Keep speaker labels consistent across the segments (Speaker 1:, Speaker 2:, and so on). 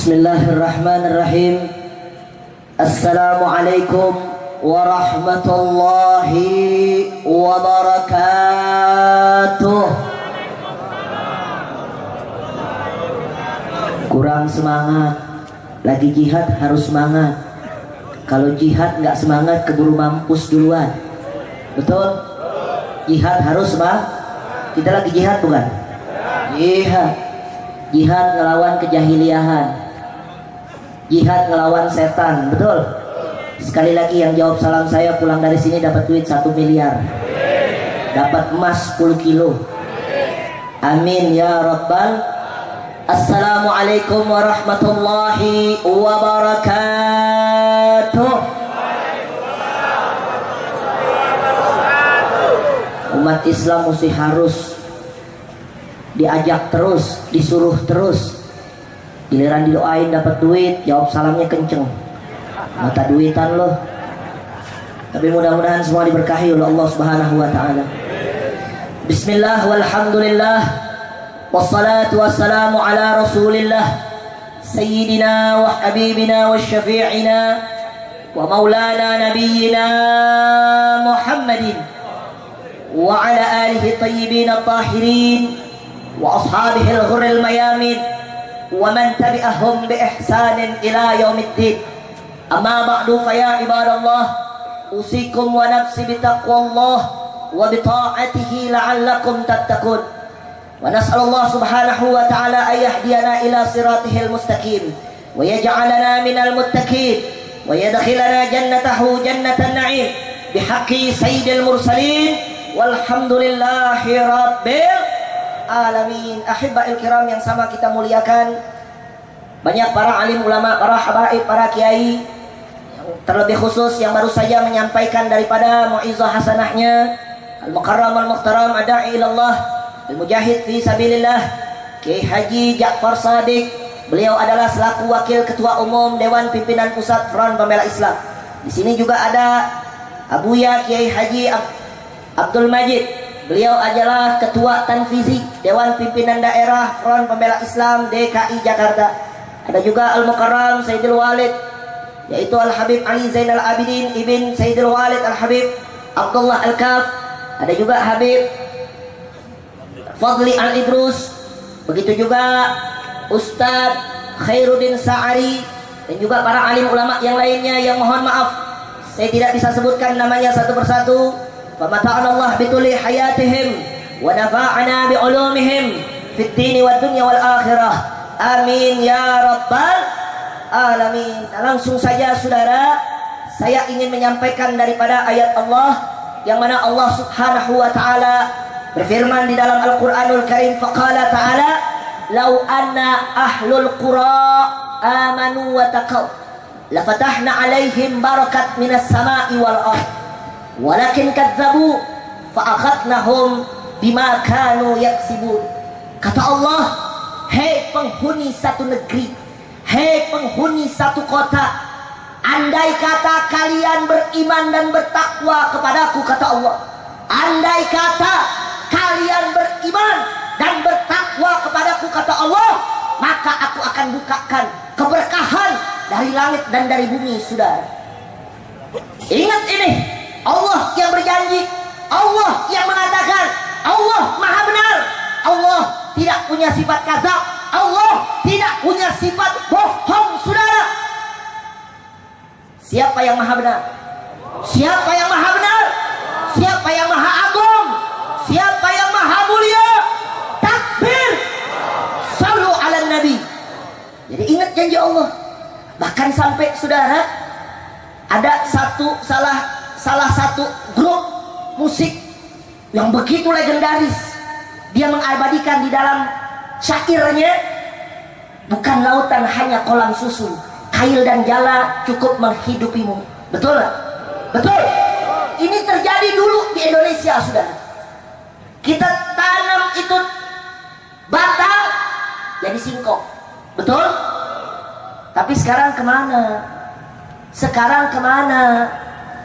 Speaker 1: Bismillahirrahmanirrahim. Assalamualaikum warahmatullahi wabarakatuh. Kurang semangat. Lagi jihad harus semangat. Kalau jihad nggak semangat keburu mampus duluan. Betul? Jihad harus semangat. Kita lagi jihad bukan? Jihad. Jihad ngelawan kejahiliahan. Jihad ngelawan setan, betul? Sekali lagi yang jawab salam saya pulang dari sini dapat duit 1 miliar, dapat emas 10 kilo. Amin ya rabbal. Assalamualaikum warahmatullahi wabarakatuh. Umat Islam mesti harus diajak terus, disuruh terus. Giliran didoain dapat duit, jawab salamnya kenceng. Mata duitan loh. Tapi mudah-mudahan semua diberkahi oleh Allah Subhanahu wa taala. Bismillah walhamdulillah wassalatu wassalamu ala Rasulillah sayyidina wa habibina wa syafi'ina wa maulana nabiyyina Muhammadin wa ala alihi tayyibin at-tahirin wa ashabihi al-ghurril mayamin wa man tabi'ahum bi ihsanin ila yaumiddin. Amma ba'du fa ya ibadallah, usikum wa nafsi bi taqwallah wa bi ta'atihi la'allakum tattaqun. Wa nas'alullah subhanahu wa ta'ala ay yahdiyana ila siratihil mustaqim wa yaj'alana minal muttaqin wa yadkhilana jannatahu jannatan na'im bihaqqi sayyidil mursalin walhamdulillahi rabbil alamin. Ahibba'il kiram yang sama kita muliakan, banyak para alim ulama, para habaib, para kiai, terlebih khusus yang baru saja menyampaikan daripada mu'izah hasanahnya al-mukarram al-muhtaram ada'i ilallah al-mujahid fi sabilillah Kiai Haji Ja'far Shadiq. Beliau adalah selaku wakil ketua umum Dewan Pimpinan Pusat Front Pembela Islam. Di sini juga ada Abuya Kiai Haji Abdul Majid. Beliau adalah Ketua Tanfizi Dewan Pimpinan Daerah Front Pembela Islam DKI Jakarta. Ada juga Al-Mukarram Sayyidul Walid, yaitu Al-Habib Ali Zainal Abidin Ibn Sayyidul Walid Al-Habib Abdullah Al-Kaf. Ada juga Habib Fadli Al-Idrus. Begitu juga Ustadz Khairuddin Sa'ari, dan juga para alim ulama yang lainnya yang mohon maaf saya tidak bisa sebutkan namanya satu persatu. Famata'ana Allah bituli hayatihim wa nafa'ana bi'ulumihim fid dini wad dunya wal akhirah. Amin ya rabbal alamin. Langsung saja saudara, saya ingin menyampaikan daripada ayat Allah yang mana Allah Subhanahu wa taala berfirman di dalam Al-Qur'anul Karim, faqala ta'ala law anna ahlul qura amanu wa taqaw la fatahna 'alaihim barakat minas sama'i wal ardh walakin kadzabu fa akhadnahum bima kanu yaksibun. Kata Allah, hei penghuni satu negeri, hei penghuni satu kota, andai kata kalian beriman dan bertakwa kepadaku, kata Allah, andai kata kalian beriman dan bertakwa kepadaku, kata Allah, maka aku akan bukakan keberkahan dari langit dan dari bumi. Saudara, ingat ini, Allah yang berjanji, Allah yang mengatakan, Allah maha benar, Allah tidak punya sifat kadzab, Allah tidak punya sifat bohong. Saudara, siapa yang maha benar? Siapa yang maha benar? Siapa yang maha agung? Siapa yang maha mulia? Takbir, sallu ala nabi. Jadi ingat janji Allah. Bahkan sampai saudara, ada salah satu grup musik yang begitu legendaris, dia mengabadikan di dalam syairnya, bukan lautan hanya kolam susu, kail dan jala cukup menghidupimu. Betul gak? Betul. Ini terjadi dulu di Indonesia, saudara. Kita tanam itu batang jadi singkong, betul? Tapi sekarang kemana? Sekarang kemana?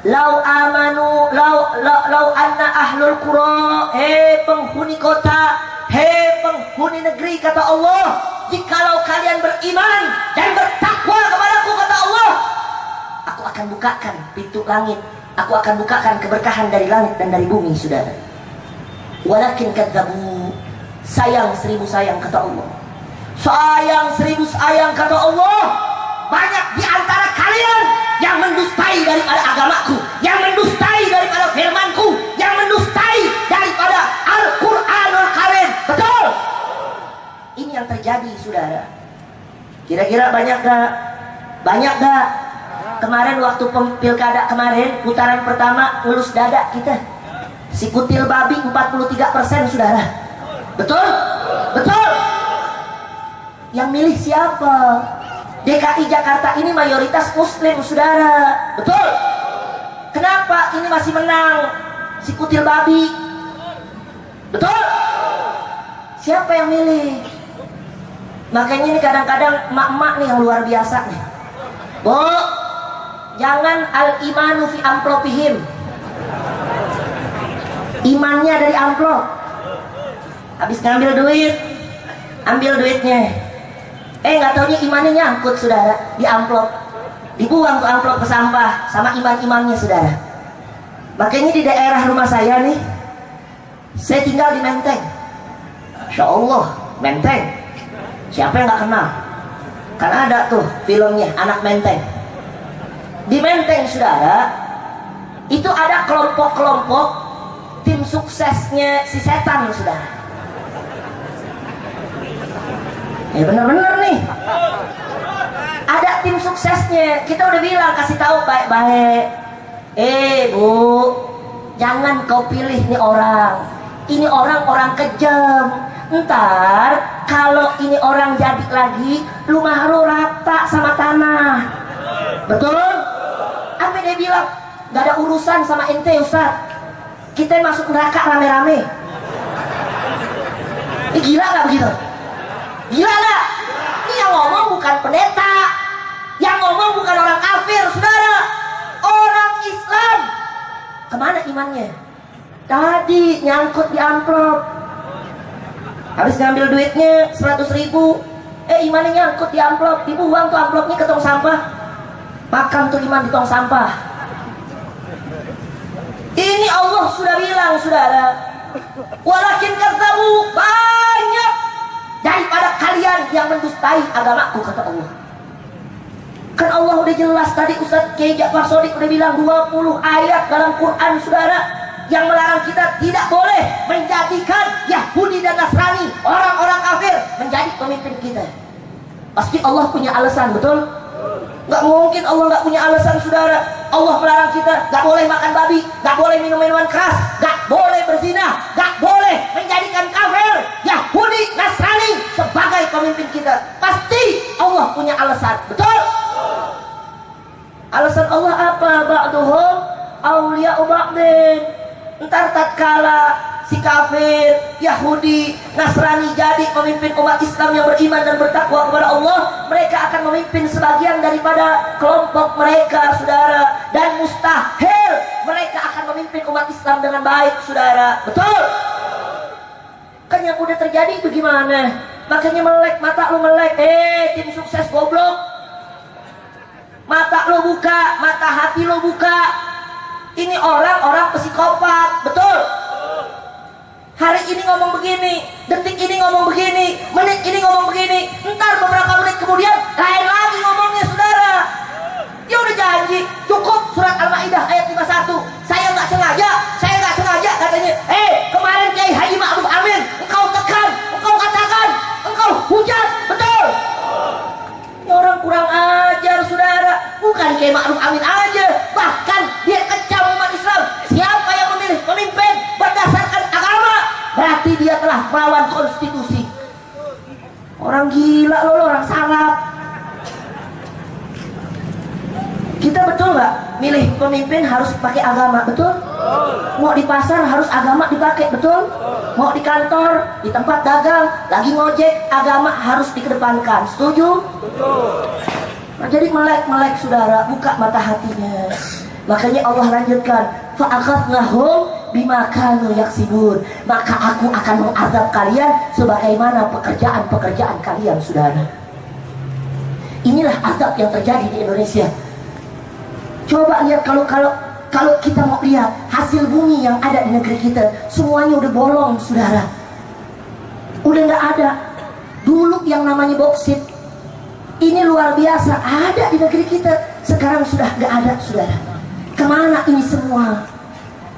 Speaker 1: Lau amanu lau anna ahlul qura, hei penghuni kota, hei penghuni negeri, kata Allah, jikalau kalian beriman dan bertakwa kepadaku, kata Allah, aku akan bukakan pintu langit, aku akan bukakan keberkahan dari langit dan dari bumi, saudara. Walakin kadzabu, sayang seribu sayang, kata Allah. Sayang seribu sayang, kata Allah. Banyak di antara kalian yang mendustai daripada agamaku, yang mendustai daripada firmanku, yang mendustai daripada Al-Quranul Karim. Betul. Ini yang terjadi, saudara. Kira-kira banyak gak? Banyak gak? Kemarin waktu pilkada kemarin, putaran pertama ngelus dada kita. Si kutil babi 43%, saudara. Betul? Betul. Yang milih siapa? DKI Jakarta ini mayoritas muslim, saudara. Betul. Kenapa ini masih menang si kutil babi? Betul. Siapa yang milih? Makanya ini kadang-kadang emak-emak nih yang luar biasa nih. Bu, jangan al-imanu fi amplopihim. Imannya dari amplop. Habis ngambil duit, ambil duitnya. Nggak taunya imannya nyangkut, saudara, di amplop. Dibuang tuh amplop ke sampah sama iman-imannya, saudara. Makanya di daerah rumah saya nih, saya tinggal di Menteng. Insya Allah, Menteng. Siapa yang nggak kenal? Karena ada tuh filmnya Anak Menteng. Di Menteng, saudara, itu ada kelompok-kelompok tim suksesnya si setan, saudara. Ya bener-bener nih, ada tim suksesnya. Kita udah bilang, kasih tahu baik-baik. Bu, jangan kau pilih nih orang. Ini orang kejam. Ntar kalau ini orang jadi lagi, rumah lu rata sama tanah. Betul? Apa dia bilang? Gak ada urusan sama ente, Ustaz. Kita masuk neraka rame-rame. Gila gak begitu? Gila gak? Ini yang ngomong bukan pendeta, yang ngomong bukan orang kafir, saudara. Orang Islam. Kemana imannya? Tadi nyangkut di amplop. Habis ngambil duitnya 100.000, imannya nyangkut di amplop. Dibuang tuh amplopnya ke tong sampah. Makan tuh iman di tong sampah. Ini Allah sudah bilang, saudara. Walakin kadzabu, banyak daripada kalian yang mendustai agamaku, kata Allah. Kan Allah udah jelas tadi, Ustaz Kiai Ja'far Shadiq udah bilang 20 ayat dalam Quran, saudara, yang melarang kita tidak boleh menjadikan Yahudi dan Nasrani, orang-orang kafir, menjadi pemimpin kita. Pasti Allah punya alasan, betul? Gak mungkin Allah gak punya alasan, saudara. Allah melarang kita gak boleh makan babi, gak boleh minum minuman keras, gak boleh berzina, gak boleh menjadikan kafir, Yahudi, Nasrani sebagai pemimpin kita. Pasti Allah punya alasan, betul? Alasan Allah apa? Ba'duhum awliya'u ba'din. Ntar tatkala si kafir, Yahudi, Nasrani jadi pemimpin umat Islam yang beriman dan bertakwa kepada Allah, mereka akan memimpin sebagian daripada kelompok mereka, saudara. Dan mustahil mereka akan memimpin umat Islam dengan baik, saudara. Betul? Kan yang udah terjadi itu gimana? Makanya melek, mata lu melek. Tim sukses goblok. Mata lu buka, mata hati lu buka. Ini orang-orang psikopat, betul? Hari ini ngomong begini, detik ini ngomong begini, menit ini ngomong begini, ntar beberapa menit kemudian lain lagi ngomongnya, saudara. Dia udah janji, cukup surat Al-Maidah ayat 51. Saya nggak sengaja katanya. Kemarin Kiai Haji Ma'ruf Amin, engkau tekan, engkau katakan, engkau hujat, betul? Ini orang kurang ajar, saudara. Bukan Kiai Ma'ruf Amin aja, bahkan dia kecam umat Islam. Siapa yang memilih pemimpin berdasarkan agama, berarti dia telah melawan konstitusi. Orang gila loh, orang sarap. Kita betul nggak milih pemimpin harus pakai agama, betul? Mau di pasar harus agama dipakai, betul? Mau di kantor, di tempat dagang, lagi ngojek, agama harus dikedepankan, setuju? Betul. Nah, jadi melek, saudara, buka mata hatinya. Makanya Allah lanjutkan, fa'akhadnahum bima kanu yaksibun, maka aku akan mengazab kalian sebagaimana pekerjaan-pekerjaan kalian, saudara. Inilah azab yang terjadi di Indonesia. Coba lihat, kalau kita mau lihat hasil bumi yang ada di negeri kita, semuanya udah bolong, saudara. Udah nggak ada. Dulu yang namanya boksit, ini luar biasa, ada di negeri kita. Sekarang sudah nggak ada, saudara. Kemana ini semua?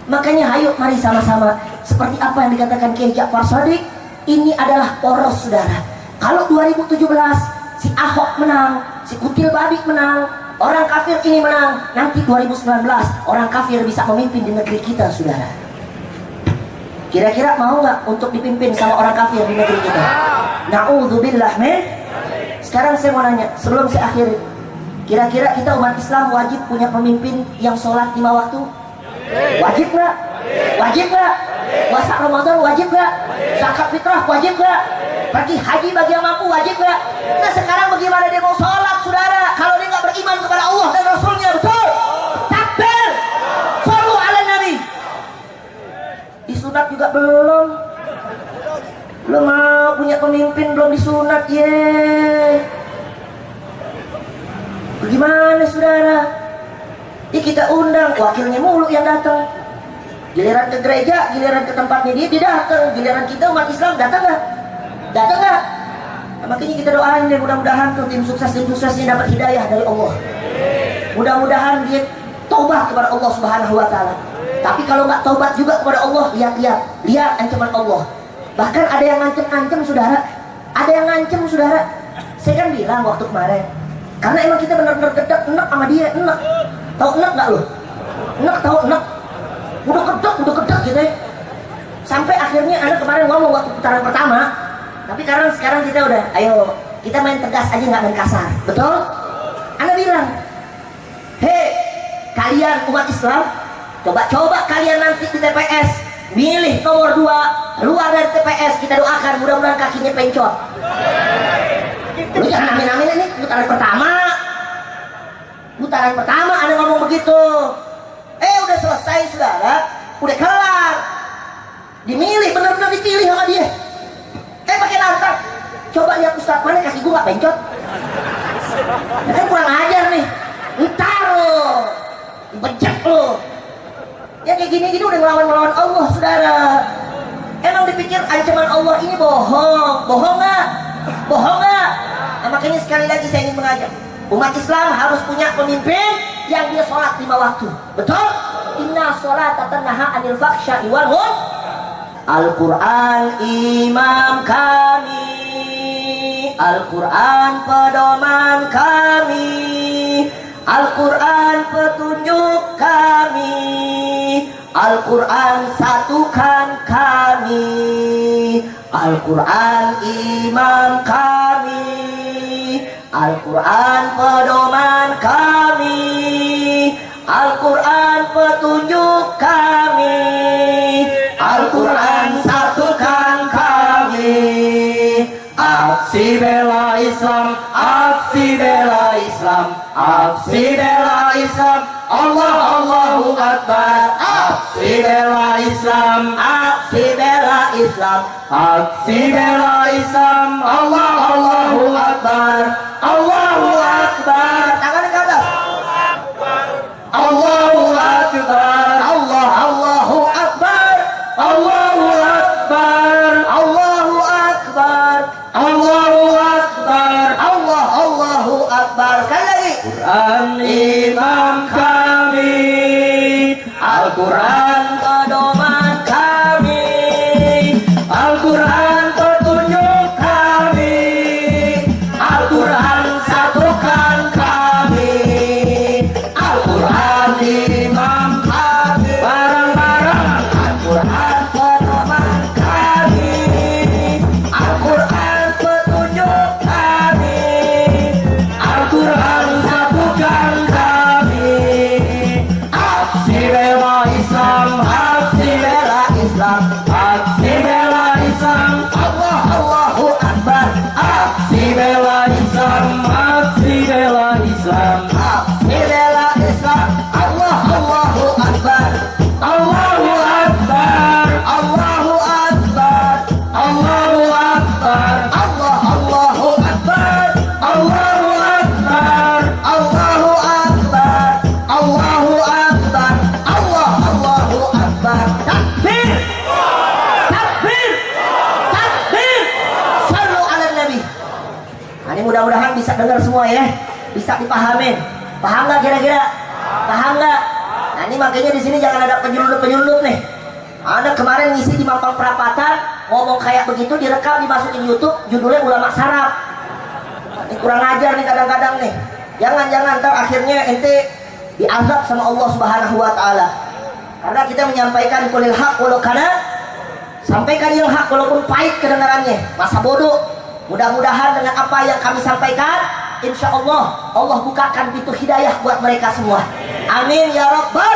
Speaker 1: Makanya hayo mari sama-sama, seperti apa yang dikatakan Kiai Ja'far Shadiq, ini adalah poros, saudara. Kalau 2017 si Ahok menang, si Kutil Babi menang, orang kafir ini menang, nanti 2019 orang kafir bisa memimpin di negeri kita, saudara. Kira-kira mau nggak untuk dipimpin sama orang kafir di negeri kita? Na'udzubillah min. Sekarang saya mau nanya, sebelum saya akhiri, kira-kira kita umat Islam wajib punya pemimpin yang sholat 5 waktu? Wajib nggak? Wajib nggak? Puasa Ramadan wajib nggak? Zakat fitrah wajib nggak? Pergi haji bagi yang mampu wajib nggak? Nah sekarang bagaimana dia mau sholat, saudara, kalau dia nggak beriman kepada Allah dan Rasulnya? Betul? Takbir! Shollu ala Nabi. Disunat juga belum mau punya pemimpin, belum disunat, bagaimana, saudara? Kita undang wakilnya mulu yang datang, giliran ke gereja, giliran ke tempatnya dia datang, giliran kita umat Islam datang nggak? Nah, makanya kita doain deh, mudah-mudahan tuh tim suksesnya dapat hidayah dari Allah. Mudah-mudahan dia taubat kepada Allah Subhanahu wa taala. Tapi kalau nggak taubat juga kepada Allah, lihat ancaman Allah. Bahkan ada yang ngancem, saudara. Saya kan bilang waktu kemarin, karena emang kita benar-benar gedek enak sama dia, enak. Tahu enak nggak lo? Enak. Udah gedek gitu ya. Sampai akhirnya anak kemarin ngomong waktu putaran pertama. Tapi sekarang kita udah, ayo kita main tegas aja, nggak main kasar, betul? Anak bilang, hei kalian umat Islam, coba kalian nanti di TPS milih nomor 2 keluar dari TPS, kita doakan mudah-mudahan kakinya pencot. Lu jangan amin-amin, ini putaran pertama Anda ngomong begitu. Udah selesai, saudara, udah kelar, dimilih, benar-benar dipilih sama dia. Pakai nantang, coba lihat Ustaz, mana kaki gua nggak pencot? Kan kurang ajar nih, ntar lo bejek lo. Ya kayak gini udah ngelawan Allah, saudara. Emang dipikir ancaman Allah ini bohong nggak? Nah, makanya sekali lagi saya ingin mengajak umat Islam harus punya pemimpin yang dia sholat 5 waktu, betul? Inna sholata tanha 'anil fahsya'i wal munkar. Al-Quran imam kami, Al-Quran pedoman kami, Al-Quran petunjuk kami, Al-Quran satukan kami, Al-Quran imam kami, Al-Quran pedoman kami, Al-Quran petunjuk kami, Al-Quran satukan kami. Aksi bela Islam, aksi bela Islam, aksi bela Islam, Allahu Akbar. Aksi bela Islam, aksi bela Islam, aksi bela Islam, Allahu Akbar. Allahu Akbar. Tangan ke atas. Allahu Akbar. Allahu Akbar. Allahu Akbar. Allahu Akbar. Allahu Akbar. Allahu Akbar. Sekali lagi. Quran imam kami, Al-Quran pedoman kami, Al-Quran petunjuk kami, Al-Quran satukan kami, Al-Quran imam kami, bareng-bareng Al-Quran pedoman kami, Al-Quran petunjuk kami, Al-Quran satukan kami. Aksi bela Islam, Nah, ini mudah-mudahan bisa dengar semua ya, bisa dipahamin. Paham nggak kira-kira? Paham nggak? Nah, ini makanya di sini jangan ada penyelundup nih. Ada kemarin ngisi di Mampang Perapatan, ngomong kayak begitu direkam dimasukin YouTube, judulnya ulama sarap. Nah, ini kurang ajar nih kadang-kadang nih. Jangan ntar akhirnya ente diazab sama Allah Subhanahu wa taala. Karena kita menyampaikan qulil haq walau kana, sampaikan yang hak walaupun pahit kedengarannya, masa bodoh. Mudah-mudahan dengan apa yang kami sampaikan, insya Allah Allah bukakan pintu hidayah buat mereka semua. Amin ya rabbal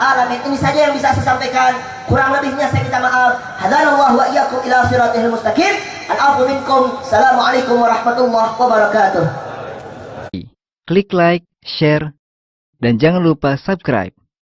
Speaker 1: alamin. Ini saja yang bisa saya sampaikan. Kurang lebihnya saya minta maaf. Hadanallahu wa iyyakum ila siratal mustaqim. Al-afu minkum. Assalamualaikum warahmatullahi wabarakatuh.
Speaker 2: Klik like, share, dan jangan lupa subscribe.